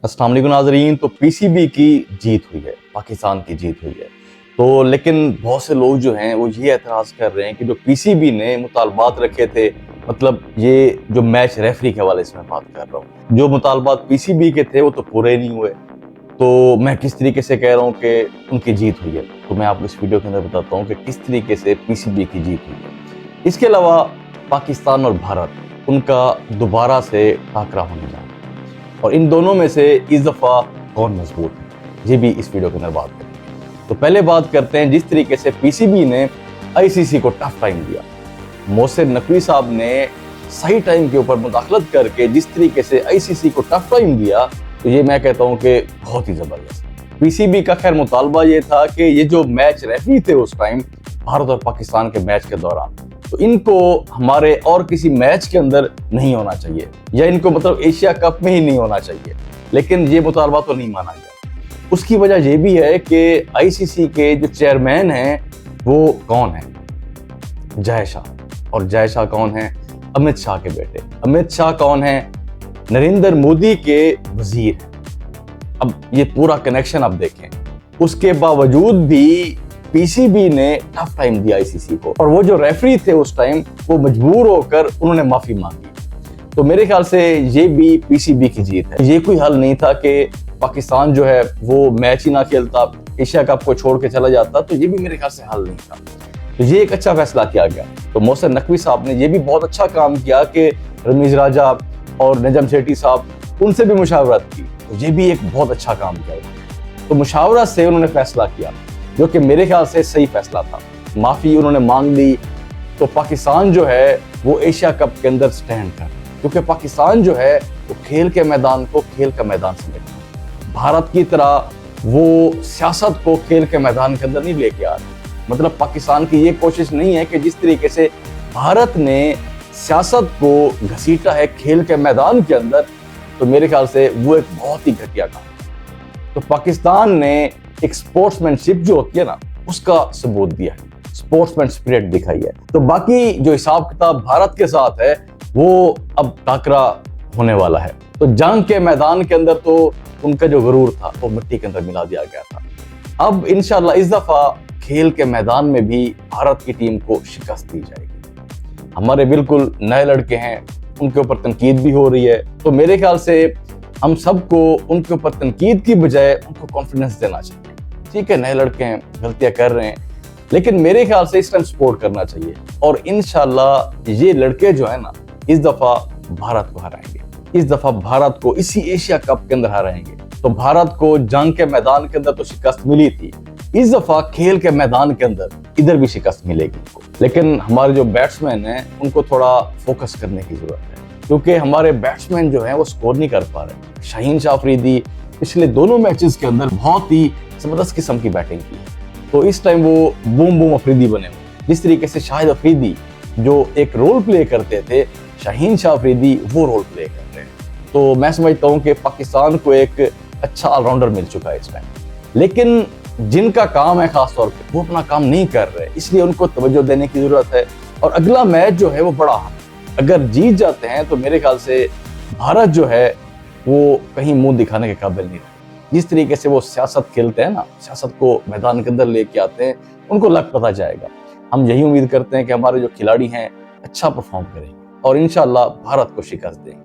अस्सलाम वालेकुम नाज़रीन। तो पीसीबी की जीत हुई है, पाकिस्तान की जीत हुई है। तो लेकिन बहुत से लोग जो हैं वो ये एतराज़ कर रहे हैं कि जो पीसीबी ने मुतालबात रखे थे, मतलब ये जो मैच रेफरी के हवाले से मैं बात कर रहा हूँ, जो मुतालबात पीसीबी के थे वो तो पूरे नहीं हुए। तो मैं किस तरीके से कह रहा हूँ कि उनकी जीत हुई है, तो मैं आपको इस वीडियो के अंदर बताता हूँ कि किस तरीके से पीसीबी की जीत हुई है। इसके अलावा पाकिस्तान और भारत उनका दोबारा से टाकरा होने जा रहा है और इन दोनों में से इस दफ़ा कौन मजबूत है, ये भी इस वीडियो के अंदर बात करेंगे। तो पहले बात करते हैं जिस तरीके से पीसीबी ने आईसीसी को टफ टाइम दिया। मोहसिन नकवी साहब ने सही टाइम के ऊपर मुदाखलत करके जिस तरीके से आईसीसी को टफ टाइम दिया, तो ये मैं कहता हूँ कि बहुत ही ज़बरदस्त। पीसीबी का खैर मुतालबा ये था कि ये जो मैच रेफरी थे उस टाइम भारत और पाकिस्तान के मैच के दौरान, तो इनको हमारे और किसी मैच के अंदर नहीं होना चाहिए, या इनको मतलब एशिया कप में ही नहीं होना चाहिए। लेकिन ये मुतालबा तो नहीं माना गया। उसकी वजह ये भी है कि आईसीसी के जो चेयरमैन हैं वो कौन है? जय शाह। और जय शाह कौन है? अमित शाह के बेटे। अमित शाह कौन है? नरेंद्र मोदी के वजीर हैं। अब ये पूरा कनेक्शन आप देखें, उसके बावजूद भी पीसीबी ने टफ टाइम दिया आईसीसी को, और वो जो रेफरी थे उस टाइम वो मजबूर होकर उन्होंने माफी मांगी। तो मेरे ख्याल से ये भी पीसीबी की जीत है। ये कोई हल नहीं था कि पाकिस्तान जो है वो मैच ही ना खेलता, एशिया कप को छोड़ के चला जाता, तो ये भी मेरे ख्याल से हल नहीं था। तो ये एक अच्छा फैसला किया गया। तो मोहसिन नकवी साहब ने ये भी बहुत अच्छा काम किया कि रमीज राजा और नजम सेठी साहब उनसे भी मुशावरत की, तो ये भी एक बहुत अच्छा काम किया। तो मुशावरत से उन्होंने फैसला किया जो कि मेरे ख्याल से सही फैसला था। माफी उन्होंने मांग ली, तो पाकिस्तान जो है वो एशिया कप के अंदर स्टैंड कर, क्योंकि पाकिस्तान जो है वो खेल के मैदान को खेल का मैदान समझता। भारत की तरह वो सियासत को खेल के मैदान के अंदर नहीं लेके आ रहे। मतलब पाकिस्तान की ये कोशिश नहीं है कि जिस तरीके से भारत ने सियासत को घसीटा है खेल के मैदान के अंदर, तो मेरे ख्याल से वो एक बहुत ही घटिया काम है। तो पाकिस्तान ने एक स्पोर्ट्समैनशिप जो होती है ना, उसका सबूत दिया है, स्पोर्ट्समैन स्पिरिट दिखाई है। तो बाकी जो हिसाब किताब भारत के साथ है वो अब टाकरा होने वाला है। तो जंग के मैदान के अंदर तो उनका जो गरूर था वो मिट्टी के अंदर मिला दिया गया था। अब इंशाल्लाह इस दफा खेल के मैदान में भी भारत की टीम को शिकस्त दी जाएगी। हमारे बिल्कुल नए लड़के हैं, उनके ऊपर तनकीद भी हो रही है, तो मेरे ख्याल से हम सबको उनके ऊपर तनकीद की बजाय उनको कॉन्फिडेंस देना चाहिए। ठीक है, नए लड़के हैं, गलतियां कर रहे हैं, लेकिन मेरे ख्याल से इस टाइम सपोर्ट करना चाहिए। और इंशाल्लाह ये लड़के जो है ना, इस दफा भारत को हराएंगे। इस दफा भारत को इसी एशिया कप के अंदर हराएंगे। तो भारत को जंग के मैदान के अंदर तो शिकस्त मिली थी, इस दफा खेल के मैदान के अंदर इधर भी शिकस्त मिलेगी उनको। लेकिन हमारे जो बैट्समैन हैं उनको थोड़ा फोकस करने की जरूरत है, क्योंकि हमारे बैट्समैन जो हैं वो स्कोर नहीं कर पा रहे। शाहीन शाह अफरीदी पिछले दोनों मैचेस के अंदर बहुत ही जबरदस्त किस्म की बैटिंग की, तो इस टाइम वो बूम बूम अफरीदी बने हुए। जिस तरीके से शाहिद अफरीदी जो एक रोल प्ले करते थे, शाहीन शाह अफरीदी वो रोल प्ले कर रहे हैं। तो मैं समझता हूँ कि पाकिस्तान को एक अच्छा ऑलराउंडर मिल चुका है इस टाइम। लेकिन जिनका काम है खास तौर पे वो अपना काम नहीं कर रहे, इसलिए उनको तवज्जो देने की जरूरत है। और अगला मैच जो है वो बड़ा अहम है। अगर जीत जाते हैं तो मेरे ख्याल से भारत जो है वो कहीं मुंह दिखाने के काबिल नहीं रहे। जिस तरीके से वो सियासत खेलते हैं ना, सियासत को मैदान के अंदर लेके आते हैं, उनको लग पता जाएगा। हम यही उम्मीद करते हैं कि हमारे जो खिलाड़ी हैं अच्छा परफॉर्म करेंगे और इंशाल्लाह भारत को शिकस्त देंगे।